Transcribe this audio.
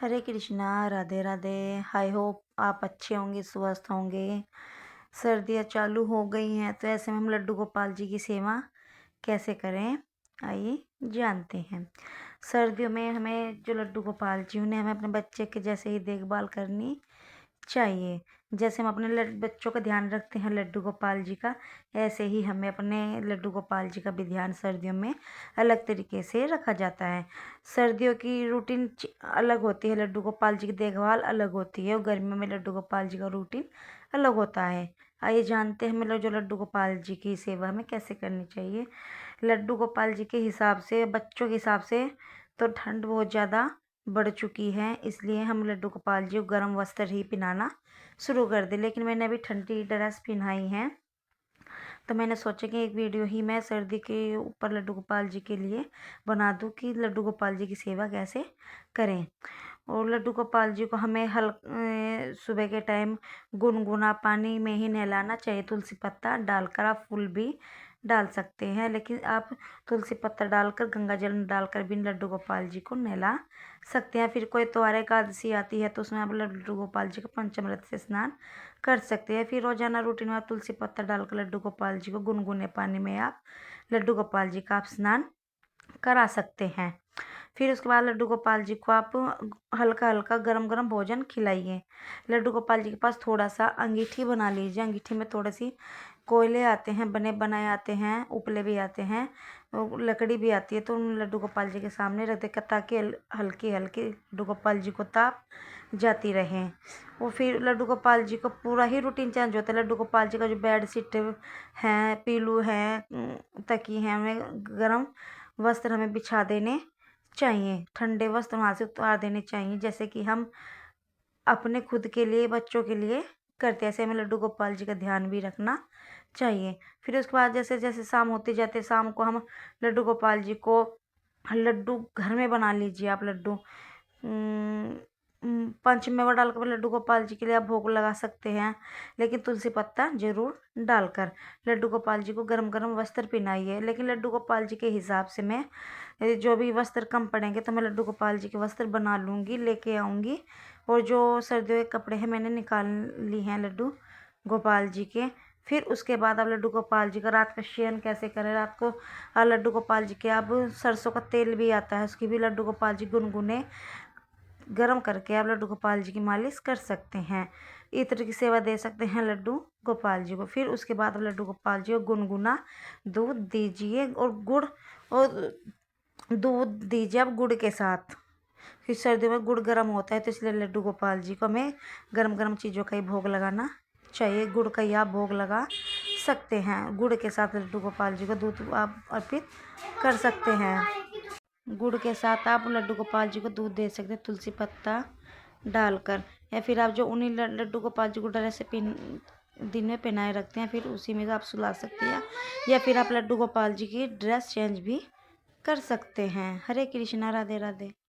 Hare Krishna, Radhe Radhe. I hope आप अच्छे होंगे, स्वस्थ होंगे। सर्दियाँ चालू हो गई हैं, तो ऐसे में हम लड्डू गोपाल जी की सेवा कैसे करें, आइए जानते हैं। सर्दियों में हमें जो लड्डू गोपाल जी, उन्हें हमें अपने बच्चे के जैसे ही देखभाल करनी चाहिए। जैसे हम अपने बच्चों का ध्यान रखते हैं लड्डू गोपाल जी का, ऐसे ही हमें अपने लड्डू गोपाल जी का भी ध्यान सर्दियों में अलग तरीके से रखा जाता है। सर्दियों की रूटीन अलग होती है, लड्डू गोपाल जी की देखभाल अलग होती है, और गर्मियों में लड्डू गोपाल जी का रूटीन अलग होता है। आइए जानते हैं हमें जो लड्डू गोपाल जी की सेवा हमें कैसे करनी चाहिए। लड्डू गोपाल जी के हिसाब से, बच्चों के हिसाब से तो ठंड बहुत ज़्यादा बढ़ चुकी है, इसलिए हम लड्डू गोपाल जी को गर्म वस्त्र ही पहनाना शुरू कर दे। लेकिन मैंने अभी ठंडी ड्रेस पहनाई है, तो मैंने सोचा कि एक वीडियो ही मैं सर्दी के ऊपर लड्डू गोपाल जी के लिए बना दूं कि लड्डू गोपाल जी की सेवा कैसे करें। और लड्डू गोपाल जी को हमें सुबह के टाइम गुनगुना पानी में ही नहलाना चाहिए। तुलसी पत्ता डालकर, आप फूल भी डाल सकते हैं, लेकिन आप तुलसी पत्ता डालकर, गंगा जल डालकर भी लड्डू गोपाल जी को नहला सकते हैं। फिर कोई त्योहार एकादशी आती है, तो उसमें आप लड्डू गोपाल जी को पंचामृत से स्नान कर सकते हैं। फिर रोजाना रूटीन में आप तुलसी पत्ता डालकर लड्डू गोपाल जी को गुनगुने पानी में आप लड्डू गोपाल जी का आप स्नान करा सकते हैं। फिर उसके बाद लड्डू गोपाल जी को आप हल्का हल्का गरम गरम भोजन खिलाइए। लड्डू गोपाल जी के पास थोड़ा सा अंगीठी बना लीजिए। अंगीठी में थोड़ी सी कोयले आते हैं, बने बनाए आते हैं, उपले भी आते हैं, और लकड़ी भी आती है, तो उन लड्डू गोपाल जी के सामने रख दे, ताकि हल्की हल्की लड्डू गोपाल जी को ताप जाती रहे। और फिर लड्डू गोपाल जी को पूरा ही रूटीन चेंज होता है। लड्डू गोपाल जी का जो बेड शीट हैं, पीलू हैं, तकिए हैं, हमें गर्म वस्त्र हमें बिछा देने चाहिए, ठंडे वस्त्र वहाँ से उतार देने चाहिए, जैसे कि हम अपने खुद के लिए, बच्चों के लिए करते हैं। ऐसे हमें लड्डू गोपाल जी का ध्यान भी रखना चाहिए। फिर उसके बाद जैसे जैसे शाम होती जाती है, शाम को हम लड्डू गोपाल जी को लड्डू घर में बना लीजिए। आप लड्डू पंचमेवा डालकर लड्डू गोपाल जी के लिए आप भोग लगा सकते हैं, लेकिन तुलसी पत्ता जरूर डालकर। लड्डू गोपाल जी को गरम गरम वस्त्र पहनाइए, लेकिन लड्डू गोपाल जी के हिसाब से मैं जो भी वस्त्र कम पड़ेंगे तो मैं लड्डू गोपाल जी के वस्त्र बना लूँगी, लेके आऊँगी। और जो सर्दियों के कपड़े हैं मैंने निकाल ली हैं लड्डू गोपाल जी के। फिर उसके बाद आप लड्डू गोपाल जी का रात का शयन कैसे करें। रात को लड्डू गोपाल जी के अब सरसों का तेल भी आता है, उसकी भी लड्डू गोपाल जी गुनगुने गरम करके आप लड्डू गोपाल जी की मालिश कर सकते हैं। इत्र की सेवा दे सकते हैं लड्डू गोपाल जी को। फिर उसके बाद आप लड्डू गोपाल जी को गुनगुना दूध दीजिए, और गुड़ और दूध दीजिए आप गुड़ के साथ। फिर सर्दियों में गुड़ गर्म होता है, तो इसलिए लड्डू गोपाल जी को हमें गर्म गर्म चीज़ों का ही भोग लगाना चाहिए। गुड़ का ही आप भोग लगा सकते हैं। गुड़ के साथ लड्डू गोपाल जी को दूध आप अर्पित कर सकते हैं। गुड़ के साथ आप लड्डू गोपाल जी को दूध दे सकते हैं, तुलसी पत्ता डालकर। या फिर आप जो उन्हीं लड्डू गोपाल जी को ड्रेस से दिन में पहनाए रखते हैं, फिर उसी में आप सुला सकते हैं, या फिर आप लड्डू गोपाल जी की ड्रेस चेंज भी कर सकते हैं। हरे कृष्णा, राधे राधे।